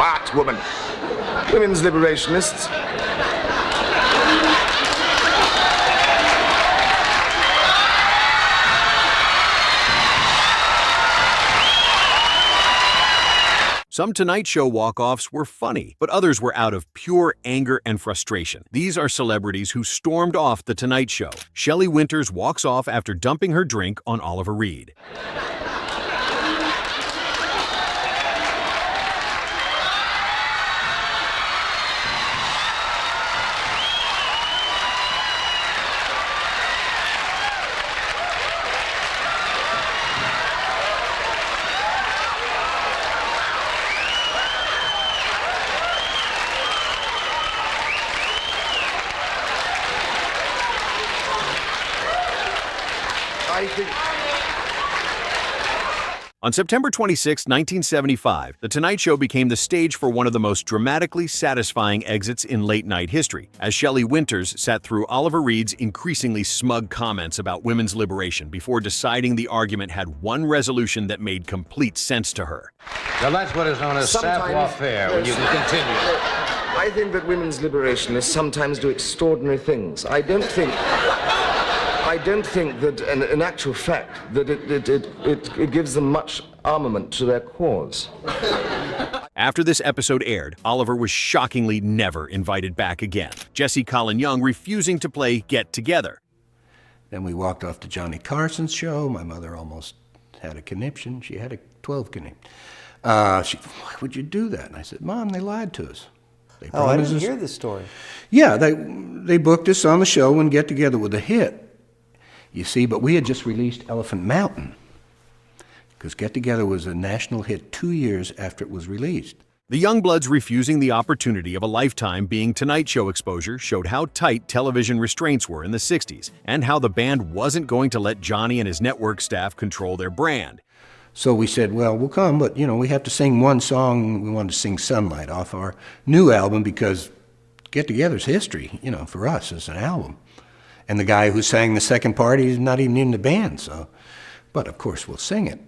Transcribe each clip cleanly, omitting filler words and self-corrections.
Quiet, woman. Women's liberationists. Some Tonight Show walk-offs were funny, but others were out of pure anger and frustration. These are celebrities who stormed off The Tonight Show. Shelley Winters walks off after dumping her drink on Oliver Reed. On September 26, 1975, The Tonight Show became the stage for one of the most dramatically satisfying exits in late-night history, as Shelley Winters sat through Oliver Reed's increasingly smug comments about women's liberation before deciding the argument had one resolution that made complete sense to her. Now that's what is known as savoir-faire, when you can continue. I think that women's liberationists sometimes do extraordinary things. I don't think that, in actual fact, that it gives them much armament to their cause. After this episode aired, Oliver was shockingly never invited back again. Jesse Colin Young refusing to play Get Together. Then we walked off to Johnny Carson's show. My mother almost had a conniption. She had a 12 conniption. Why would you do that? And I said, Mom, they lied to us. I didn't hear this story. Yeah, they booked us on the show and Get Together with a hit. You see, but we had just released Elephant Mountain, because Get Together was a national hit 2 years after it was released. The Youngbloods refusing the opportunity of a lifetime being Tonight Show exposure showed how tight television restraints were in the 60s, and how the band wasn't going to let Johnny and his network staff control their brand. So we said, well, we'll come, but, we have to sing one song. We wanted to sing Sunlight off our new album, because Get Together's history, for us as an album. And the guy who sang the second part, he's not even in the band, so. But, of course, we'll sing it.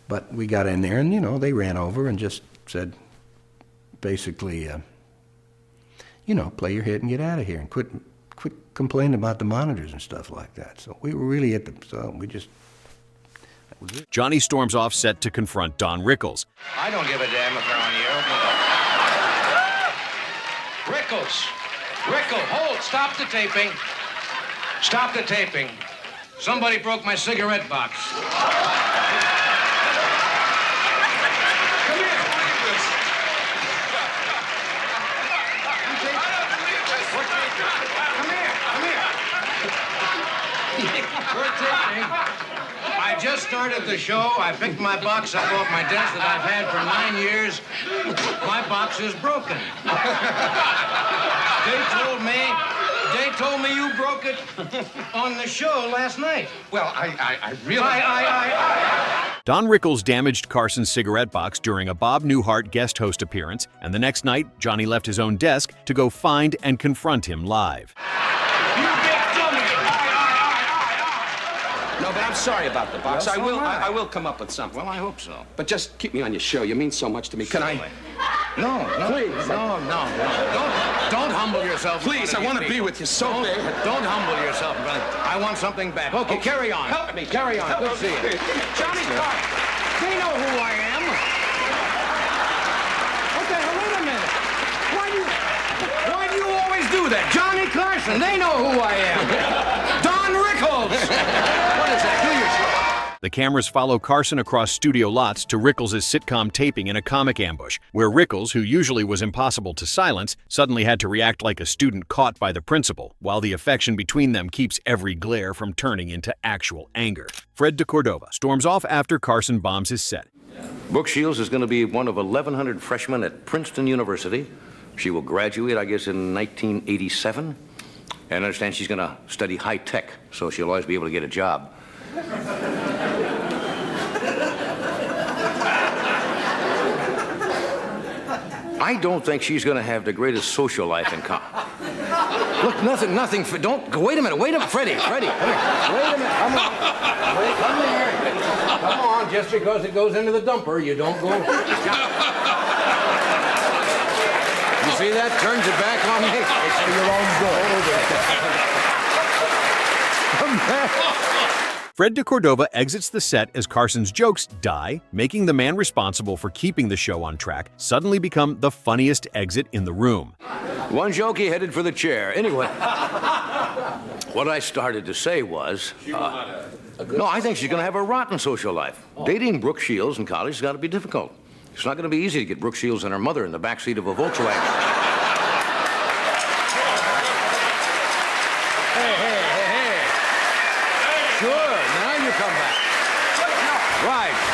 But we got in there, and, they ran over and just said, basically, play your hit and get out of here, and quit complaining about the monitors and stuff like that. So we were really that was it. Johnny storms off set to confront Don Rickles. I don't give a damn if they're on the air. Rickles, hold, stop the taping. Stop the taping. Somebody broke my cigarette box. Come here. We're taping. I just started the show. I picked my box up off my desk that I've had for 9 years. My box is broken. They told me you broke it on the show last night. Well, I really... Don Rickles damaged Carson's cigarette box during a Bob Newhart guest host appearance, and the next night, Johnny left his own desk to go find and confront him live. No, but I'm sorry about the box. I will come up with something. Well, I hope so. But just keep me on your show. You mean so much to me. Can I? No, please. No. Don't humble yourself. Please, I want to be with you so bad. Don't humble yourself, brother. I want something back. Okay, carry on. Help me. Carry on. Good seeing you. Johnny Carson. They know who I am. Okay, wait a minute. Why do you always do that? Johnny Carson. They know who I am. Don Rickles. What is that? Do your show. The cameras follow Carson across studio lots to Rickles' sitcom taping in a comic ambush, where Rickles, who usually was impossible to silence, suddenly had to react like a student caught by the principal, while the affection between them keeps every glare from turning into actual anger. Fred DeCordova storms off after Carson bombs his set. Brooke Shields is going to be one of 1,100 freshmen at Princeton University. She will graduate, I guess, in 1987. And I understand she's going to study high tech, so she'll always be able to get a job. I don't think she's going to have the greatest social life in common. Look, nothing. Don't go. Wait a minute, Freddie, come here. Wait a minute, come on. Come here. Come on, just because it goes into the dumper, you don't go. that? Turns it back on me. It's for your own good. Fred DeCordova exits the set as Carson's jokes die, making the man responsible for keeping the show on track suddenly become the funniest exit in the room. One jokey headed for the chair. Anyway, what I started to say was, no, I think she's going to have a rotten social life. Dating Brooke Shields in college has got to be difficult. It's not going to be easy to get Brooke Shields and her mother in the backseat of a Volkswagen. Hey. Sure, now you come back. Right.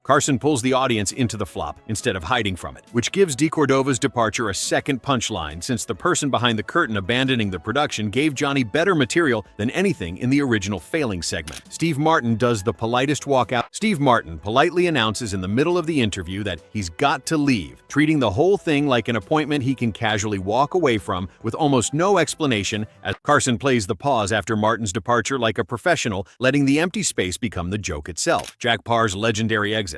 Carson pulls the audience into the flop instead of hiding from it, which gives DeCordova's departure a second punchline since the person behind the curtain abandoning the production gave Johnny better material than anything in the original failing segment. Steve Martin does the Politest walkout. Steve Martin politely announces in the middle of the interview that he's got to leave, treating the whole thing like an appointment he can casually walk away from with almost no explanation, as Carson plays the pause after Martin's departure like a professional, letting the empty space become the joke itself. Jack Paar's legendary exit.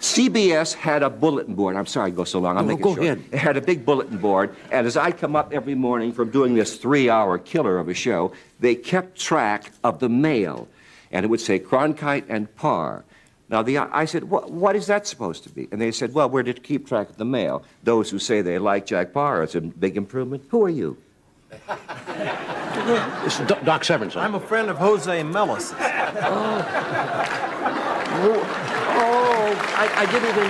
CBS had a bulletin board. I'm sorry I go so long. I'll make it short. Go ahead. It had a big bulletin board, and as I come up every morning from doing this 3-hour killer of a show, they kept track of the mail, and it would say Cronkite and Paar. Now, I said, what is that supposed to be? And they said, well, we're to keep track of the mail. Those who say they like Jack Paar, it's a big improvement. Who are you? It's Doc Severinsen. I'm a friend of Jose Mellis. I didn't even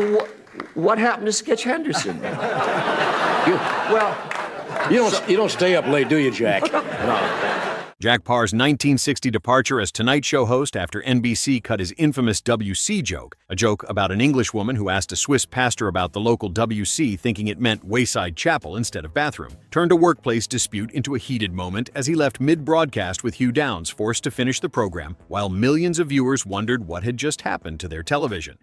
know him. What happened to Sketch Henderson? You don't stay up late, do you, Jack? No. Jack Paar's 1960 departure as Tonight Show host after NBC cut his infamous WC joke, a joke about an English woman who asked a Swiss pastor about the local WC thinking it meant wayside chapel instead of bathroom, turned a workplace dispute into a heated moment as he left mid-broadcast with Hugh Downs forced to finish the program while millions of viewers wondered what had just happened to their television.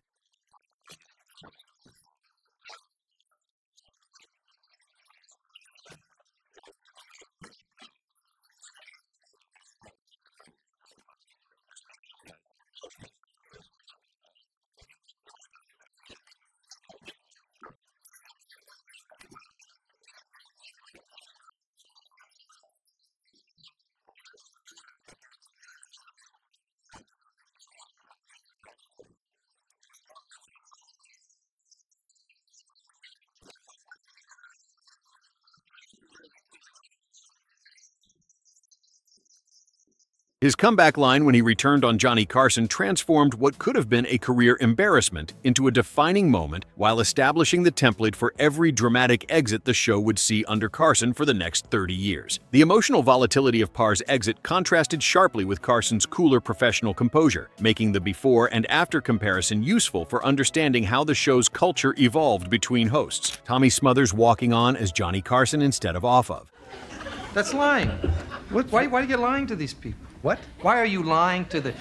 His comeback line when he returned on Johnny Carson transformed what could have been a career embarrassment into a defining moment while establishing the template for every dramatic exit the show would see under Carson for the next 30 years. The emotional volatility of Paar's exit contrasted sharply with Carson's cooler professional composure, making the before and after comparison useful for understanding how the show's culture evolved between hosts. Tommy Smothers walking on as Johnny Carson instead of off of. That's lying. Why are you lying to these people? What? Why are you lying to the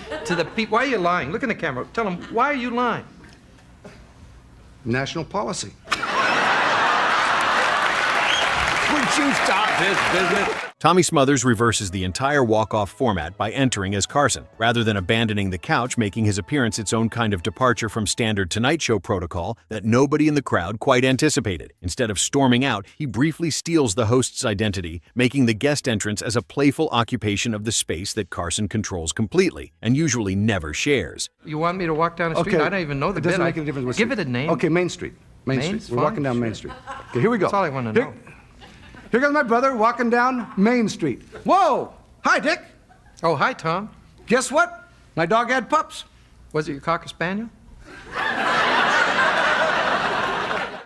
people? Why are you lying? Look in the camera. Tell them, why are you lying? National policy. Would you stop this business? Tommy Smothers reverses the entire walk-off format by entering as Carson, rather than abandoning the couch, making his appearance its own kind of departure from standard Tonight Show protocol that nobody in the crowd quite anticipated. Instead of storming out, he briefly steals the host's identity, making the guest entrance as a playful occupation of the space that Carson controls completely, and usually never shares. You want me to walk down the street? Okay. I don't even know the It doesn't bit. make any difference. Give it a name. Okay, Main Street. Main Main's Street. We're fine, walking down Main sure. Street. Okay, here we go. That's all I want to know. Here goes my brother walking down Main Street. Whoa! Hi, Dick. Oh, hi, Tom. Guess what? My dog had pups. Was it your Cocker Spaniel?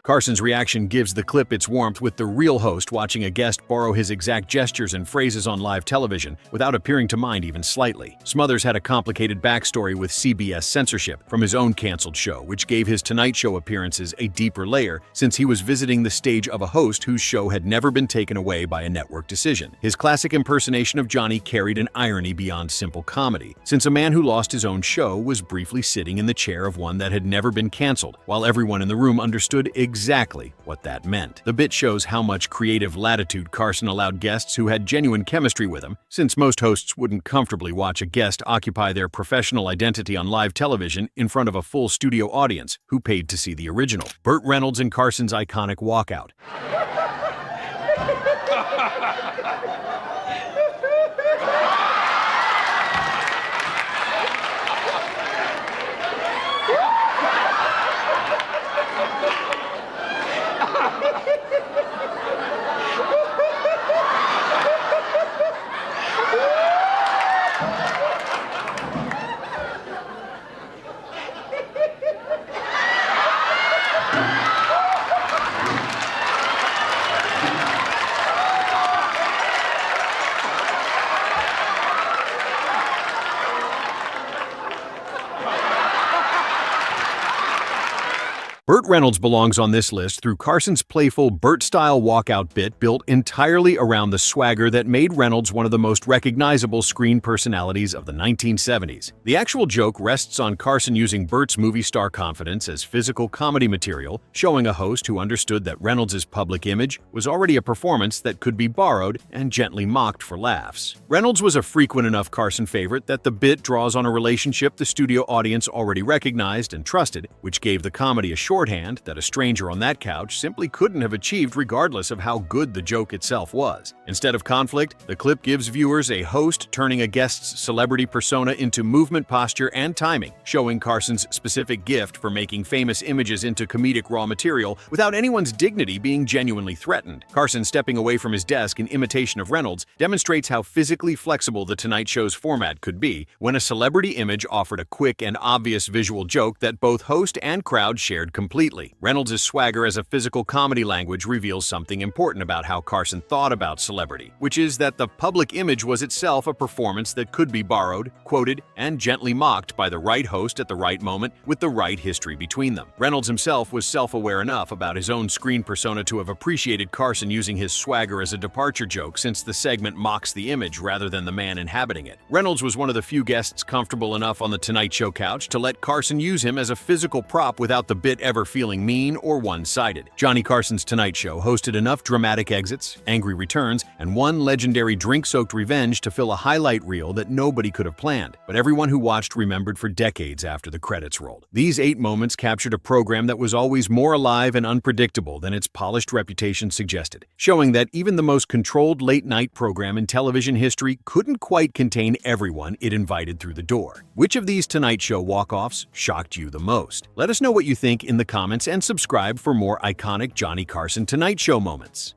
Carson's reaction gives the clip its warmth with the real host watching a guest borrow his exact gestures and phrases on live television without appearing to mind even slightly. Smothers had a complicated backstory with CBS censorship from his own canceled show, which gave his Tonight Show appearances a deeper layer since he was visiting the stage of a host whose show had never been taken away by a network decision. His classic impersonation of Johnny carried an irony beyond simple comedy, since a man who lost his own show was briefly sitting in the chair of one that had never been canceled, while everyone in the room understood exactly exactly what that meant. The bit shows how much creative latitude Carson allowed guests who had genuine chemistry with him, since most hosts wouldn't comfortably watch a guest occupy their professional identity on live television in front of a full studio audience who paid to see the original. Burt Reynolds and Carson's iconic Walkout. Burt Reynolds belongs on this list through Carson's playful Burt-style walkout bit built entirely around the swagger that made Reynolds one of the most recognizable screen personalities of the 1970s. The actual joke rests on Carson using Burt's movie star confidence as physical comedy material, showing a host who understood that Reynolds' public image was already a performance that could be borrowed and gently mocked for laughs. Reynolds was a frequent enough Carson favorite that the bit draws on a relationship the studio audience already recognized and trusted, which gave the comedy a shorthand that a stranger on that couch simply couldn't have achieved regardless of how good the joke itself was. Instead of conflict, the clip gives viewers a host turning a guest's celebrity persona into movement, posture, and timing, showing Carson's specific gift for making famous images into comedic raw material without anyone's dignity being genuinely threatened. Carson stepping away from his desk in imitation of Reynolds demonstrates how physically flexible The Tonight Show's format could be when a celebrity image offered a quick and obvious visual joke that both host and crowd shared completely. Reynolds' swagger as a physical comedy language reveals something important about how Carson thought about celebrity, which is that the public image was itself a performance that could be borrowed, quoted, and gently mocked by the right host at the right moment with the right history between them. Reynolds himself was self-aware enough about his own screen persona to have appreciated Carson using his swagger as a departure joke, since the segment mocks the image rather than the man inhabiting it. Reynolds was one of the few guests comfortable enough on the Tonight Show couch to let Carson use him as a physical prop without the bit ever feeling mean or one-sided. Johnny Carson's Tonight Show hosted enough dramatic exits, angry returns, and one legendary drink-soaked revenge to fill a highlight reel that nobody could have planned, but everyone who watched remembered for decades after the credits rolled. These 8 moments captured a program that was always more alive and unpredictable than its polished reputation suggested, showing that even the most controlled late-night program in television history couldn't quite contain everyone it invited through the door. Which of these Tonight Show walk-offs shocked you the most? Let us know what you think in the comments and subscribe for more iconic Johnny Carson Tonight Show moments.